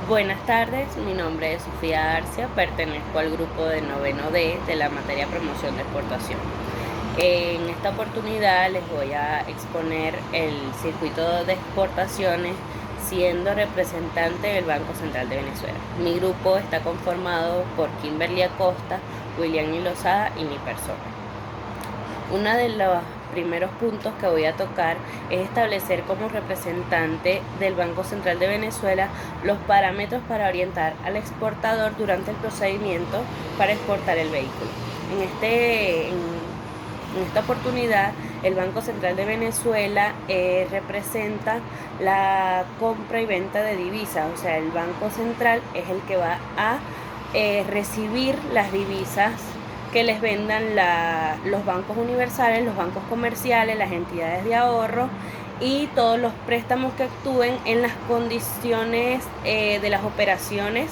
Buenas tardes, mi nombre es Sofía Arcia, pertenezco al grupo de noveno D de la materia promoción de exportación. En esta oportunidad les voy a exponer el circuito de exportaciones siendo representante del Banco Central de Venezuela. Mi grupo está conformado por Kimberly Acosta, William Lozada y mi persona. Uno de los primeros puntos que voy a tocar es establecer como representante del Banco Central de Venezuela los parámetros para orientar al exportador durante el procedimiento para exportar el vehículo. En esta oportunidad, el Banco Central de Venezuela representa la compra y venta de divisas, o sea, el Banco Central es el que va a recibir las divisas que les vendan los bancos universales, los bancos comerciales, las entidades de ahorro y todos los préstamos que actúen en las condiciones de las operaciones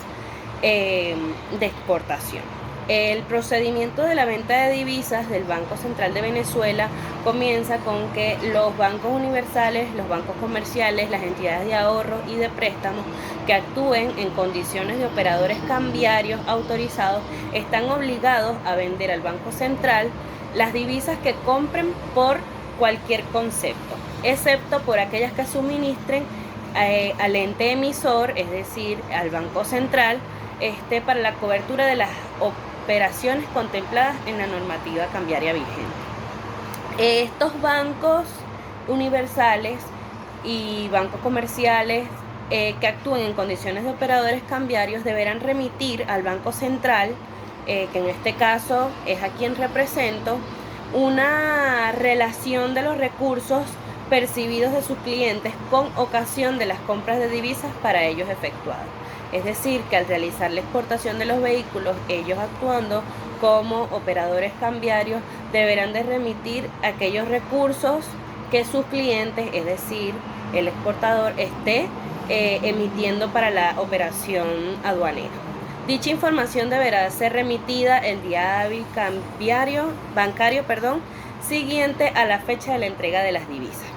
de exportación. El procedimiento de la venta de divisas del Banco Central de Venezuela comienza con que los bancos universales, los bancos comerciales, las entidades de ahorro y de préstamos que actúen en condiciones de operadores cambiarios autorizados están obligados a vender al Banco Central las divisas que compren por cualquier concepto, excepto por aquellas que suministren al ente emisor, es decir, al Banco Central, para la cobertura de las operaciones contempladas en la normativa cambiaria vigente. Estos bancos universales y bancos comerciales que actúen en condiciones de operadores cambiarios deberán remitir al Banco Central, que en este caso es a quien represento, una relación de los recursos percibidos de sus clientes con ocasión de las compras de divisas para ellos efectuadas. Es decir, que al realizar la exportación de los vehículos, ellos actuando como operadores cambiarios, deberán de remitir aquellos recursos que sus clientes, es decir, el exportador, esté emitiendo para la operación aduanera. Dicha información deberá ser remitida el día hábil bancario siguiente a la fecha de la entrega de las divisas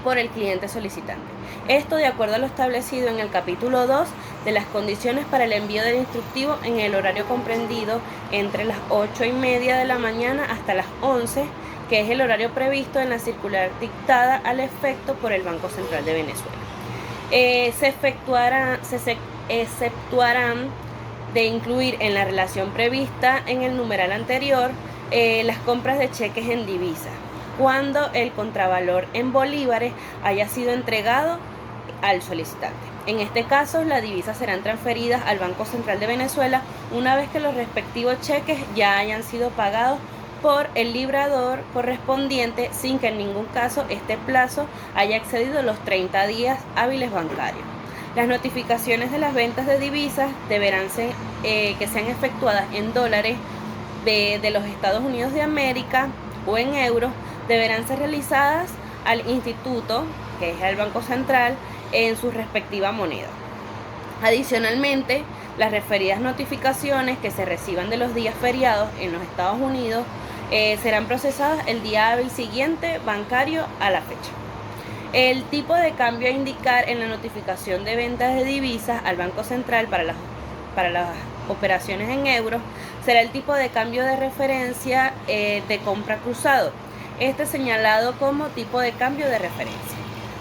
por el cliente solicitante. Esto de acuerdo a lo establecido en el capítulo 2 de las condiciones para el envío del instructivo en el horario comprendido entre las 8:30 de la mañana hasta las 11, que es el horario previsto en la circular dictada al efecto por el Banco Central de Venezuela. Se exceptuarán de incluir en la relación prevista en el numeral anterior las compras de cheques en divisa, cuando el contravalor en bolívares haya sido entregado al solicitante. En este caso, las divisas serán transferidas al Banco Central de Venezuela una vez que los respectivos cheques ya hayan sido pagados por el librador correspondiente, sin que en ningún caso este plazo haya excedido los 30 días hábiles bancarios. Las notificaciones de las ventas de divisas deberán ser que sean efectuadas en dólares de los Estados Unidos de América o en euros, deberán ser realizadas al instituto, que es el Banco Central, en su respectiva moneda. Adicionalmente, las referidas notificaciones que se reciban de los días feriados en los Estados Unidos serán procesadas el día hábil siguiente bancario a la fecha. El tipo de cambio a indicar en la notificación de ventas de divisas al Banco Central para las operaciones en euros será el tipo de cambio de referencia de compra cruzado, señalado como tipo de cambio de referencia,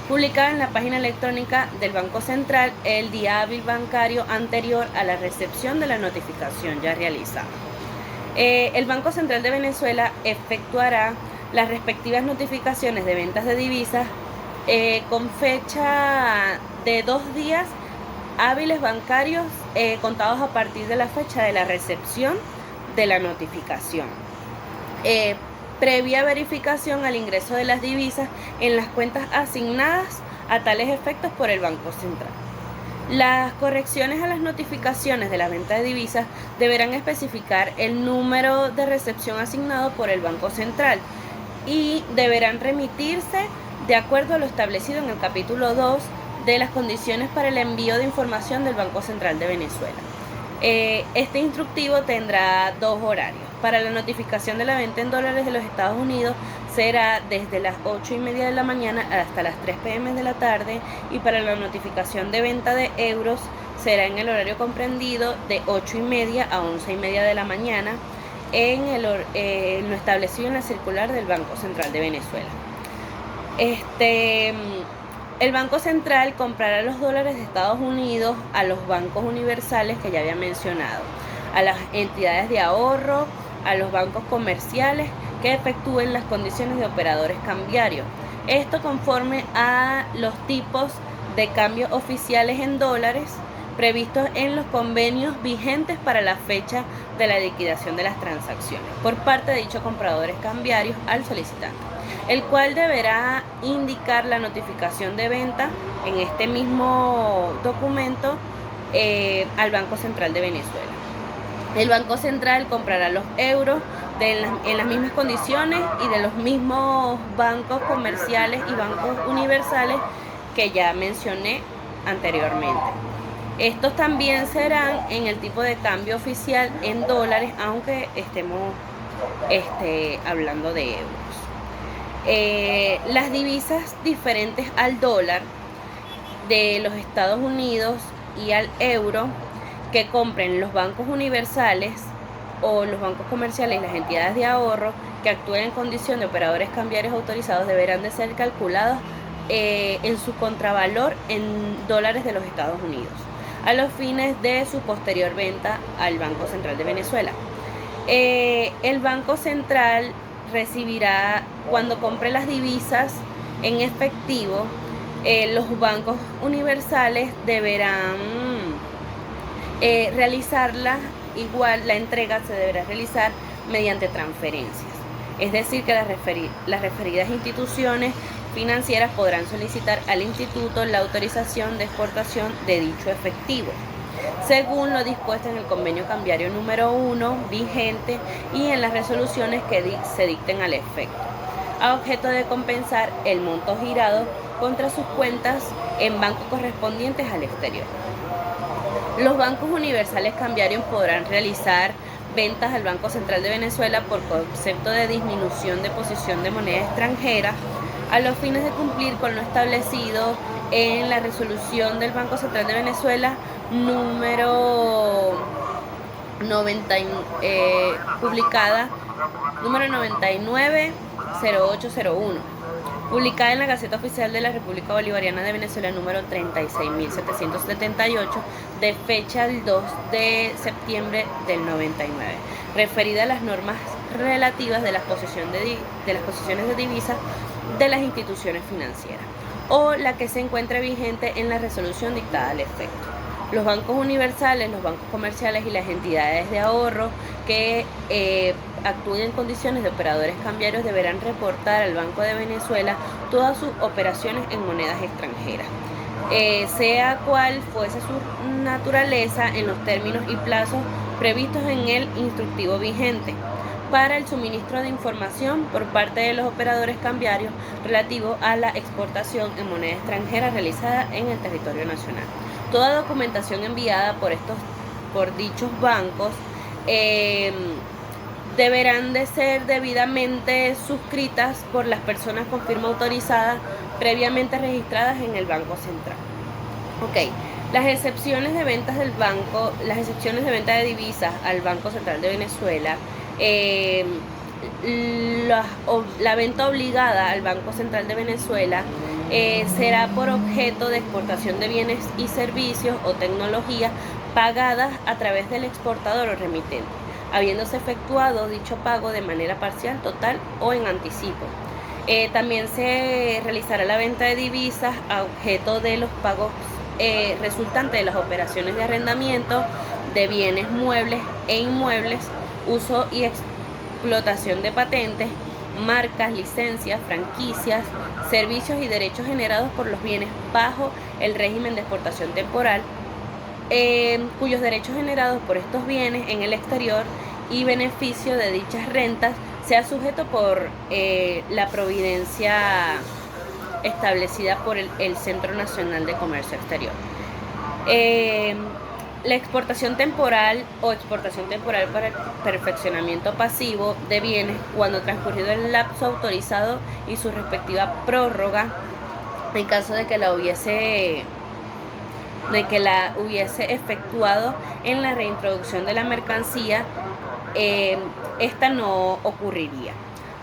publicada en la página electrónica del Banco Central el día hábil bancario anterior a la recepción de la notificación ya realizada. El Banco Central de Venezuela efectuará las respectivas notificaciones de ventas de divisas con fecha de 2 días hábiles bancarios contados a partir de la fecha de la recepción de la notificación, previa verificación al ingreso de las divisas en las cuentas asignadas a tales efectos por el Banco Central. Las correcciones a las notificaciones de la venta de divisas deberán especificar el número de recepción asignado por el Banco Central y deberán remitirse de acuerdo a lo establecido en el capítulo 2 de las condiciones para el envío de información del Banco Central de Venezuela. Este instructivo tendrá 2 horarios. Para la notificación de la venta en dólares de los Estados Unidos será desde las 8:30 de la mañana hasta las 3 p.m. de la tarde, y para la notificación de venta de euros será en el horario comprendido de 8:30 a 11:30 de la mañana en lo establecido en la circular del Banco Central de Venezuela. El Banco Central comprará los dólares de Estados Unidos a los bancos universales que ya había mencionado, a las entidades de ahorro, a los bancos comerciales que efectúen las condiciones de operadores cambiarios. Esto conforme a los tipos de cambio oficiales en dólares previstos en los convenios vigentes para la fecha de la liquidación de las transacciones por parte de dichos compradores cambiarios al solicitante, el cual deberá indicar la notificación de venta en este mismo documento al Banco Central de Venezuela. El Banco Central comprará los euros en las mismas condiciones y de los mismos bancos comerciales y bancos universales que ya mencioné anteriormente. Estos también serán en el tipo de cambio oficial en dólares, aunque estemos hablando de euros. Las divisas diferentes al dólar de los Estados Unidos y al euro que compren los bancos universales o los bancos comerciales y las entidades de ahorro que actúen en condición de operadores cambiarios autorizados deberán de ser calculados en su contravalor en dólares de los Estados Unidos a los fines de su posterior venta al Banco Central de Venezuela. El Banco Central recibirá, cuando compre las divisas en efectivo, los bancos universales deberán realizarla, igual la entrega se deberá realizar mediante transferencias. Es decir, que las referidas instituciones financieras podrán solicitar al instituto la autorización de exportación de dicho efectivo, según lo dispuesto en el convenio cambiario número 1 vigente y en las resoluciones que se dicten al efecto, a objeto de compensar el monto girado contra sus cuentas en bancos correspondientes al exterior. Los bancos universales cambiarios podrán realizar ventas al Banco Central de Venezuela por concepto de disminución de posición de moneda extranjera a los fines de cumplir con lo establecido en la resolución del Banco Central de Venezuela número 990801, publicada en la Gaceta Oficial de la República Bolivariana de Venezuela número 36.778, de fecha del 2 de septiembre del 99, referida a las normas relativas de las posiciones de divisas de las instituciones financieras, o la que se encuentre vigente en la resolución dictada al efecto. Los bancos universales, los bancos comerciales y las entidades de ahorro que actúen en condiciones de operadores cambiarios deberán reportar al Banco de Venezuela todas sus operaciones en monedas extranjeras, sea cual fuese su naturaleza, en los términos y plazos previstos en el instructivo vigente, para el suministro de información por parte de los operadores cambiarios relativo a la exportación en moneda extranjera realizada en el territorio nacional. Toda documentación enviada por dichos bancos deberán de ser debidamente suscritas por las personas con firma autorizada previamente registradas en el Banco Central. Las excepciones de ventas del banco, las excepciones de venta de divisas al Banco Central de Venezuela, la venta obligada al Banco Central de Venezuela será por objeto de exportación de bienes y servicios o tecnología pagadas a través del exportador o remitente, habiéndose efectuado dicho pago de manera parcial, total o en anticipo. También se realizará la venta de divisas a objeto de los pagos resultantes de las operaciones de arrendamiento de bienes muebles e inmuebles, uso y explotación de patentes, marcas, licencias, franquicias, servicios y derechos generados por los bienes bajo el régimen de exportación temporal, cuyos derechos generados por estos bienes en el exterior y beneficio de dichas rentas sea sujeto por la providencia establecida por el Centro Nacional de Comercio Exterior. La exportación temporal o exportación temporal para el perfeccionamiento pasivo de bienes cuando transcurrido el lapso autorizado y su respectiva prórroga, en caso de que la hubiese efectuado en la reintroducción de la mercancía, esta no ocurriría.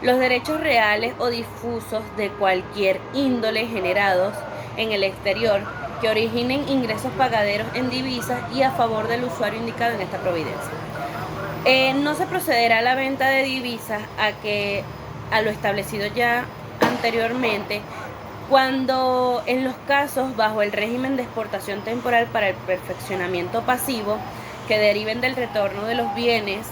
Los derechos reales o difusos de cualquier índole generados en el exterior que originen ingresos pagaderos en divisas y a favor del usuario indicado en esta providencia. No se procederá a la venta de divisas a lo establecido ya anteriormente, cuando en los casos bajo el régimen de exportación temporal para el perfeccionamiento pasivo que deriven del retorno de los bienes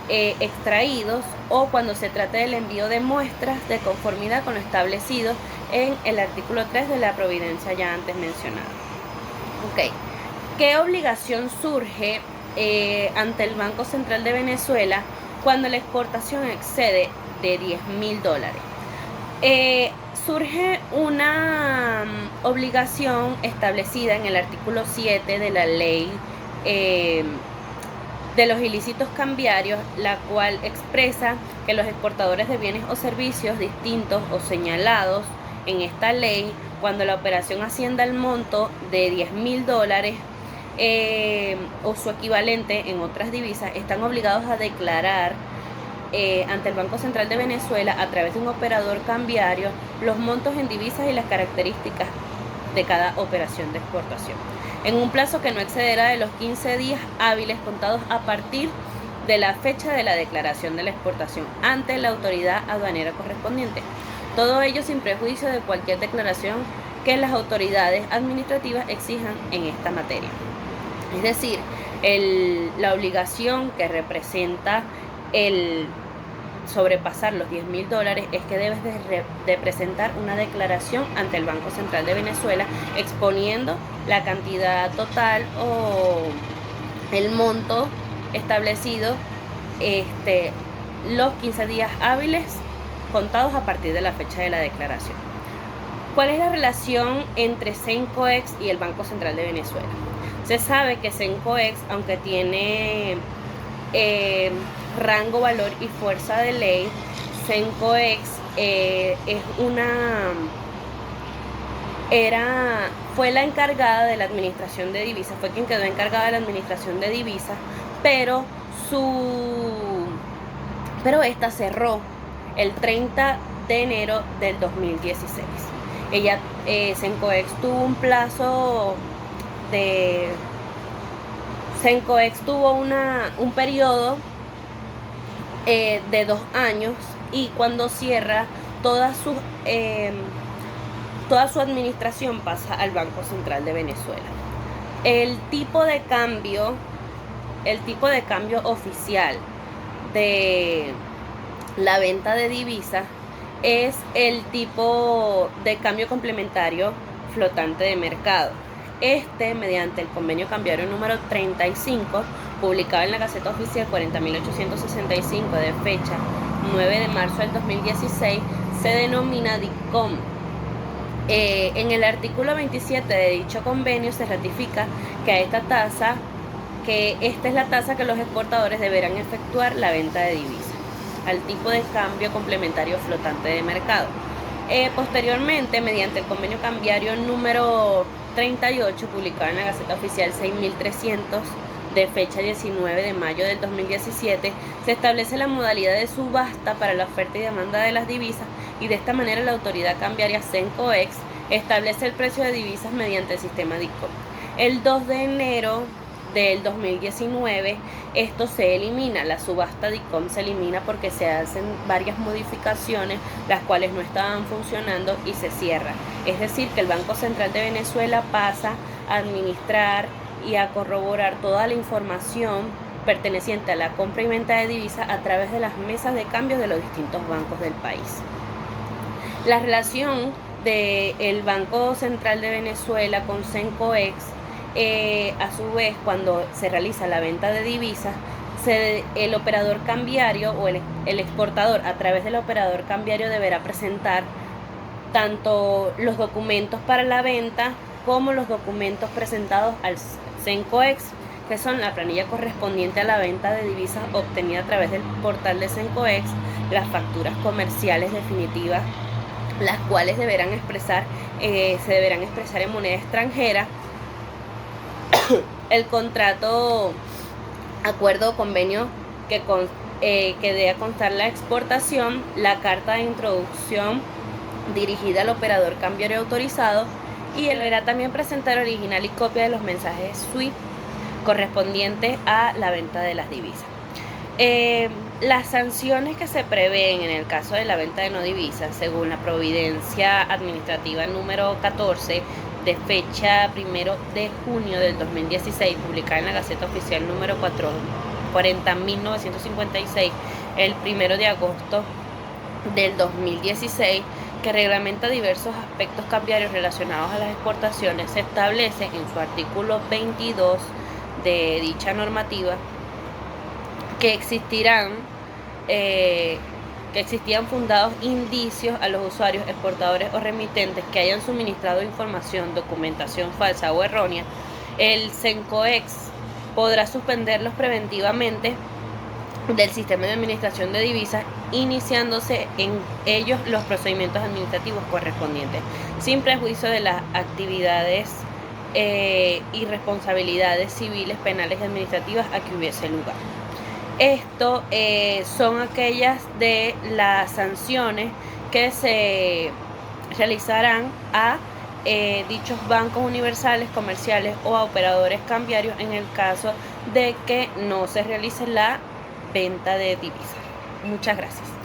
extraídos, o cuando se trate del envío de muestras de conformidad con lo establecido en el artículo 3 de la providencia ya antes mencionada. Ok, ¿qué obligación surge ante el Banco Central de Venezuela cuando la exportación excede de $10.000? Surge una obligación establecida en el artículo 7 de la ley de los ilícitos cambiarios, la cual expresa que los exportadores de bienes o servicios distintos o señalados en esta ley, cuando la operación ascienda al monto de $10.000 o su equivalente en otras divisas, están obligados a declarar ante el Banco Central de Venezuela, a través de un operador cambiario, los montos en divisas y las características de cada operación de exportación, en un plazo que no excederá de los 15 días hábiles contados a partir de la fecha de la declaración de la exportación ante la autoridad aduanera correspondiente. Todo ello sin prejuicio de cualquier declaración que las autoridades administrativas exijan en esta materia. Es decir, la obligación que representa el sobrepasar los $10.000 es que debes de presentar una declaración ante el Banco Central de Venezuela exponiendo la cantidad total o el monto establecido los 15 días hábiles contados a partir de la fecha de la declaración. ¿Cuál es la relación entre Cencoex y el Banco Central de Venezuela? Se sabe que Cencoex, aunque tiene rango, valor y fuerza de ley, Cencoex fue la encargada de la administración de divisas, fue quien quedó encargada de la administración de divisas, pero esta cerró el 30 de enero del 2016. Cencoex tuvo un plazo de... Cencoex tuvo un periodo de 2 años, y cuando cierra toda su administración pasa al Banco Central de Venezuela. El tipo de cambio oficial de la venta de divisas es el tipo de cambio complementario flotante de mercado. Mediante el convenio cambiario número 35, publicado en la Gaceta Oficial 40.865 de fecha 9 de marzo del 2016, se denomina DICOM. En el artículo 27 de dicho convenio se ratifica que esta es la tasa que los exportadores deberán efectuar la venta de divisas, al tipo de cambio complementario flotante de mercado. Posteriormente, mediante el convenio cambiario número 38, publicado en la Gaceta Oficial 6300 de fecha 19 de mayo del 2017, se establece la modalidad de subasta para la oferta y demanda de las divisas, y de esta manera la autoridad cambiaria Cencoex establece el precio de divisas mediante el sistema DICOM. El 2 de enero del 2019 esto se elimina, la subasta DICOM se elimina porque se hacen varias modificaciones las cuales no estaban funcionando y se cierra. Es decir, que el Banco Central de Venezuela pasa a administrar y a corroborar toda la información perteneciente a la compra y venta de divisas a través de las mesas de cambio de los distintos bancos del país. La relación del Banco Central de Venezuela con Cencoex, a su vez, cuando se realiza la venta de divisas, el operador cambiario o el exportador, a través del operador cambiario, deberá presentar tanto los documentos para la venta como los documentos presentados al Cencoex, que son la planilla correspondiente a la venta de divisas obtenida a través del portal de Cencoex, las facturas comerciales definitivas, las cuales se deberán expresar en moneda extranjera, el contrato, acuerdo o convenio que debe constar la exportación, la carta de introducción dirigida al operador cambiario autorizado, y él deberá también presentar original y copia de los mensajes SWIFT correspondientes a la venta de las divisas. Las sanciones que se prevén en el caso de la venta de no divisas, según la Providencia Administrativa número 14, de fecha 1 de junio del 2016, publicada en la Gaceta Oficial número 40.956, el 1 de agosto del 2016, que reglamenta diversos aspectos cambiarios relacionados a las exportaciones, se establece en su artículo 22 de dicha normativa que existían fundados indicios a los usuarios, exportadores o remitentes que hayan suministrado información, documentación falsa o errónea. El Cencoex podrá suspenderlos preventivamente del sistema de administración de divisas, iniciándose en ellos los procedimientos administrativos correspondientes, sin prejuicio de las actividades y responsabilidades civiles, penales y administrativas a que hubiese lugar. Esto son aquellas de las sanciones que se realizarán a dichos bancos universales, comerciales o a operadores cambiarios en el caso de que no se realice la venta de divisas. Muchas gracias.